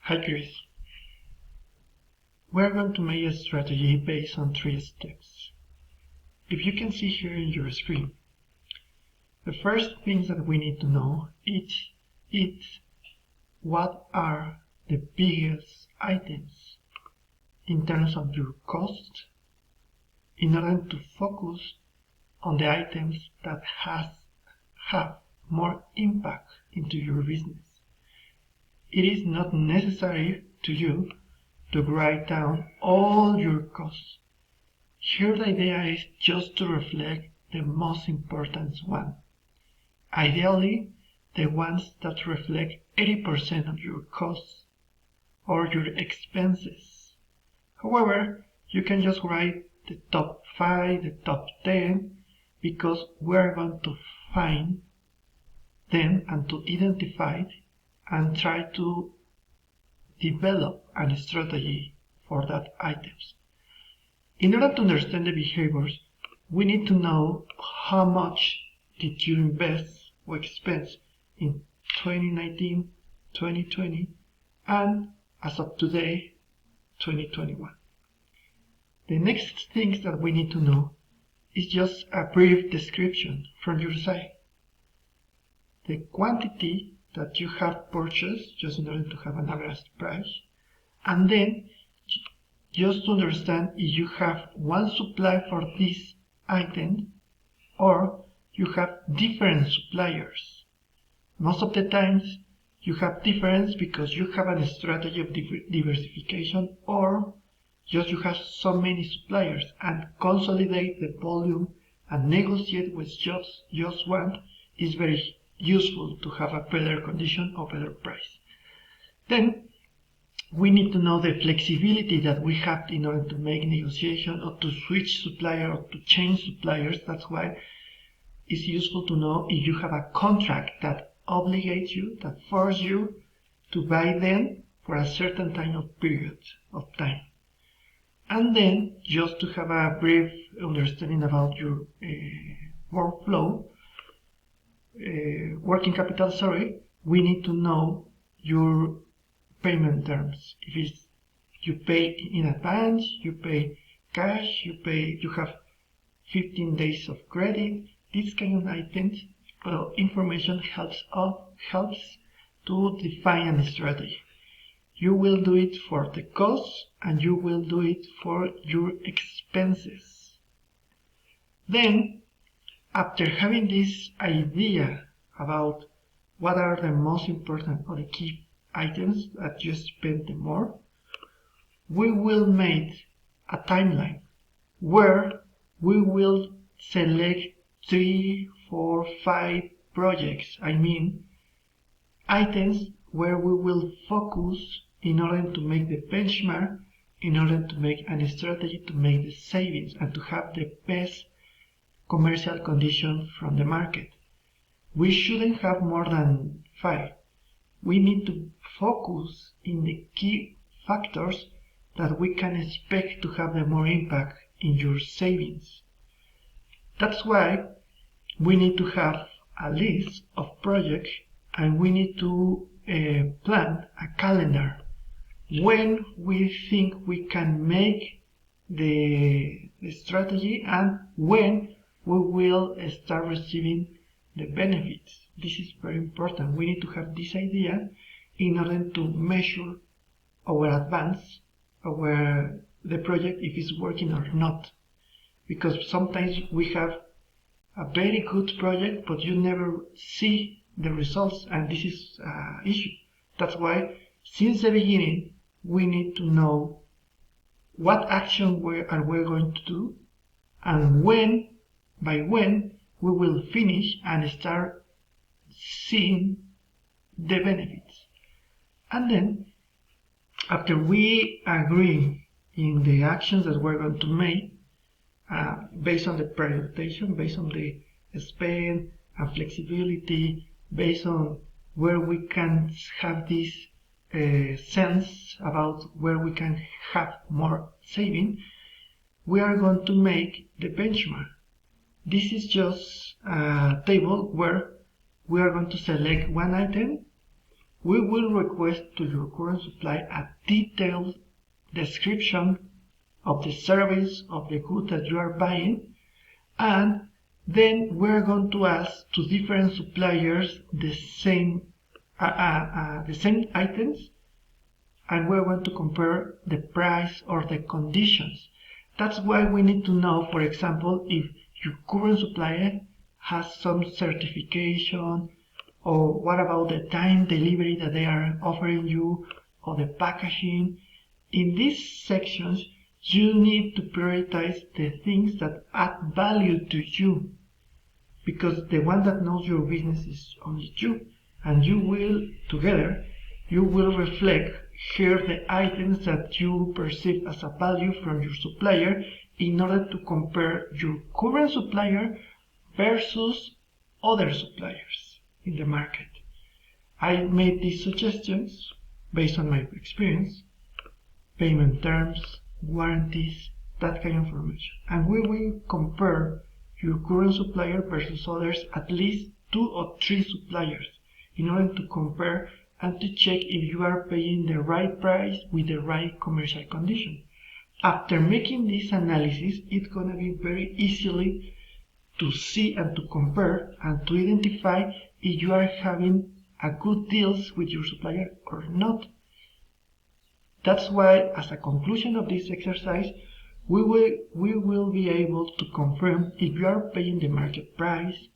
Hi Chris. We're going to make a strategy based on 3 steps. If you can see here in your screen, the first things that we need to know is what are the biggest items in terms of your cost in order to focus on the items that have more impact into your business. It is not necessary to you to write down all your costs. Here the idea is just to reflect the most important one. Ideally, the ones that reflect 80% of your costs or your expenses. However, you can just write the top 5, the top 10, because we're going to find them and to identify and try to develop a strategy for that items. In order to understand the behaviors, we need to know how much did you invest or expense in 2019, 2020, and as of today, 2021. The next things that we need to know is just a brief description from your side. The quantity that you have purchased, just in order to have an average price, and then just to understand if you have one supply for this item or you have different suppliers. Most of the times you have difference because you have a strategy of diversification, or just you have so many suppliers, and consolidate the volume and negotiate with just one is very useful to have a better condition or better price. Then we need to know the flexibility that we have in order to make negotiation or to switch supplier or to change suppliers. That's why it's useful to know if you have a contract that obligates you, that forces you to buy them for a certain time of period of time. And then just to have a brief understanding about your workflow, working capital, we need to know your payment terms. If it's you pay in advance, you pay cash, you have 15 days of credit, these kind of items, information helps to define a strategy. You will do it for the cost and you will do it for your expenses. Then, after having this idea about what are the most important or the key items that you spend the more, we will make a timeline where we will select 3, 4, 5 projects. I mean, items where we will focus in order to make the benchmark, in order to make a strategy to make the savings and to have the best commercial conditions from the market. We shouldn't have more than 5. We need to focus in the key factors that we can expect to have the more impact in your savings. That's why we need to have a list of projects and we need to plan a calendar when we think we can make the strategy and when we will start receiving the benefits. This is very important. We need to have this idea in order to measure our advance, the project, if it's working or not. Because sometimes we have a very good project, but you never see the results, and this is an issue. That's why, since the beginning, we need to know what action we are going to do, and by when we will finish and start seeing the benefits. And then, after we agree in the actions that we're going to make, based on the prioritization, based on the spend and flexibility, based on where we can have this sense about where we can have more saving, we are going to make the benchmark. This is just a table where we are going to select one item we will request to your current supplier a detailed description of the service of the good that you are buying, and then we're going to ask to different suppliers the same items, and we're going to compare the price or the conditions. That's why we need to know, for example, if your current supplier has some certification, or what about the time delivery that they are offering you, or the packaging. In these sections, you need to prioritize the things that add value to you, because the one that knows your business is only you, and you will, together, you will reflect here the items that you perceive as a value from your supplier in order to compare your current supplier versus other suppliers in the market. I made these suggestions based on my experience, payment terms, warranties, that kind of information. And we will compare your current supplier versus others, at least 2 or 3 suppliers, in order to compare and to check if you are paying the right price with the right commercial condition. After making this analysis, it's going to be very easily to see and to compare and to identify if you are having a good deals with your supplier or not. That's why, as a conclusion of this exercise, we will be able to confirm if you are paying the market price,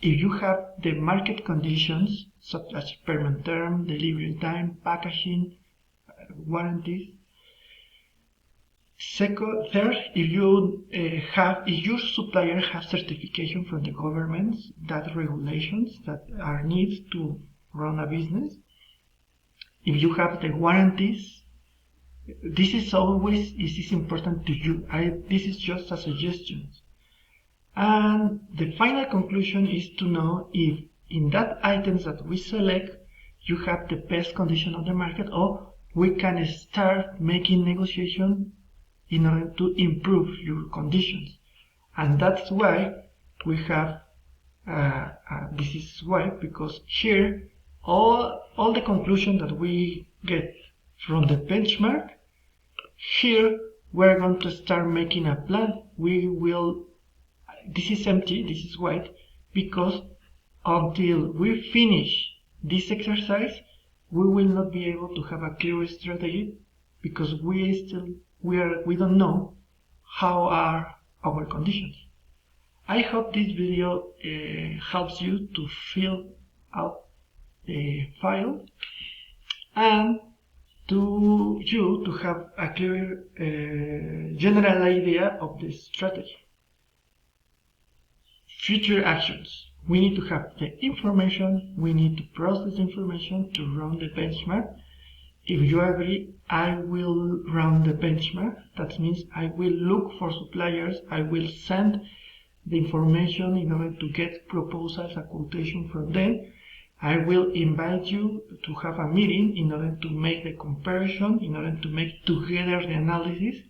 if you have the market conditions such as payment term, delivery time, packaging, warranties. Third, if your supplier has certification from the governments, that regulations that are needed to run a business. If you have the warranties, this is important to you. This is just a suggestion. And the final conclusion is to know if in that items that we select, you have the best condition on the market, or we can start making negotiation in order to improve your conditions. And that's why we have, this is why, because here, all the conclusion that we get from the benchmark, here we're going to start making a plan. This is empty, this is white, because until we finish this exercise, we will not be able to have a clear strategy, because we don't know how are our conditions. I hope this video helps you to fill out the file and to have a clear general idea of the strategy. Future actions. We need to have the information, we need to process the information to run the benchmark. If you agree, I will run the benchmark. That means I will look for suppliers, I will send the information in order to get proposals, a quotation from them. I will invite you to have a meeting in order to make the comparison, in order to make together the analysis,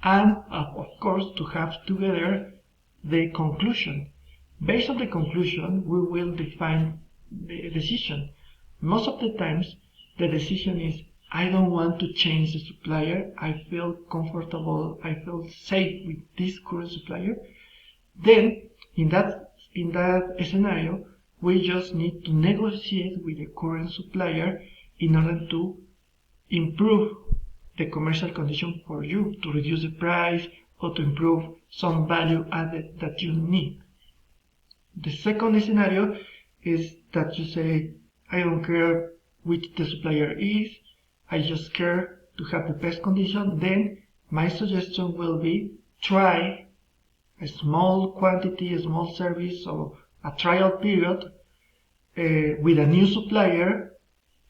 and of course to have together the conclusion. Based on the conclusion, we will define the decision. Most of the times, the decision is, I don't want to change the supplier, I feel comfortable, I feel safe with this current supplier. Then, in that scenario, we just need to negotiate with the current supplier in order to improve the commercial condition for you, to reduce the price or to improve some value added that you need. The second scenario is that you say, I don't care which the supplier is, I just care to have the best condition. Then my suggestion will be try a small quantity, a small service, or a trial period with a new supplier,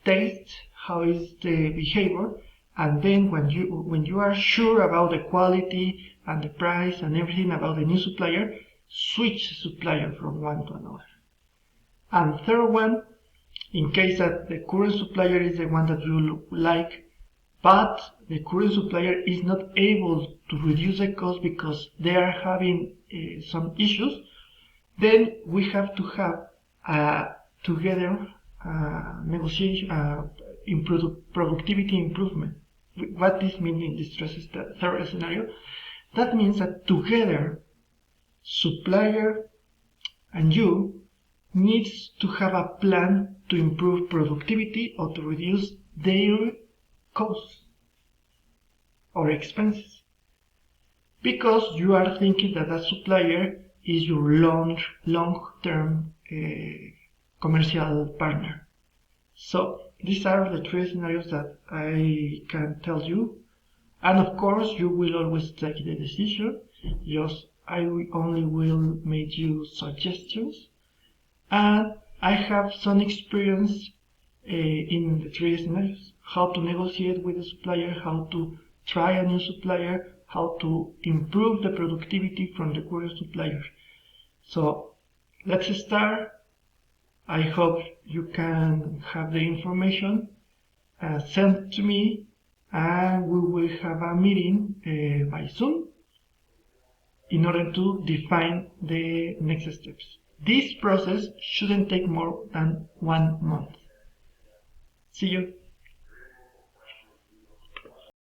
taste how is the behavior, and then when you are sure about the quality and the price and everything about the new supplier, switch supplier from one to another. And third one, in case that the current supplier is the one that you like, but the current supplier is not able to reduce the cost because they are having some issues, then we have to have together negotiation, productivity improvement. What this means in this third scenario? That means that together, supplier and you needs to have a plan to improve productivity or to reduce their costs or expenses. Because you are thinking that that supplier is your long-term commercial partner. So these are the three scenarios that I can tell you. And of course, you will always take the decision. Just I only will make you suggestions. And I have some experience in the three scenarios. How to negotiate with the supplier, how to try a new supplier, how to improve the productivity from the current supplier. So let's start. I hope you can have the information sent to me, and we will have a meeting by Zoom in order to define the next steps. This process shouldn't take more than 1 month. See you.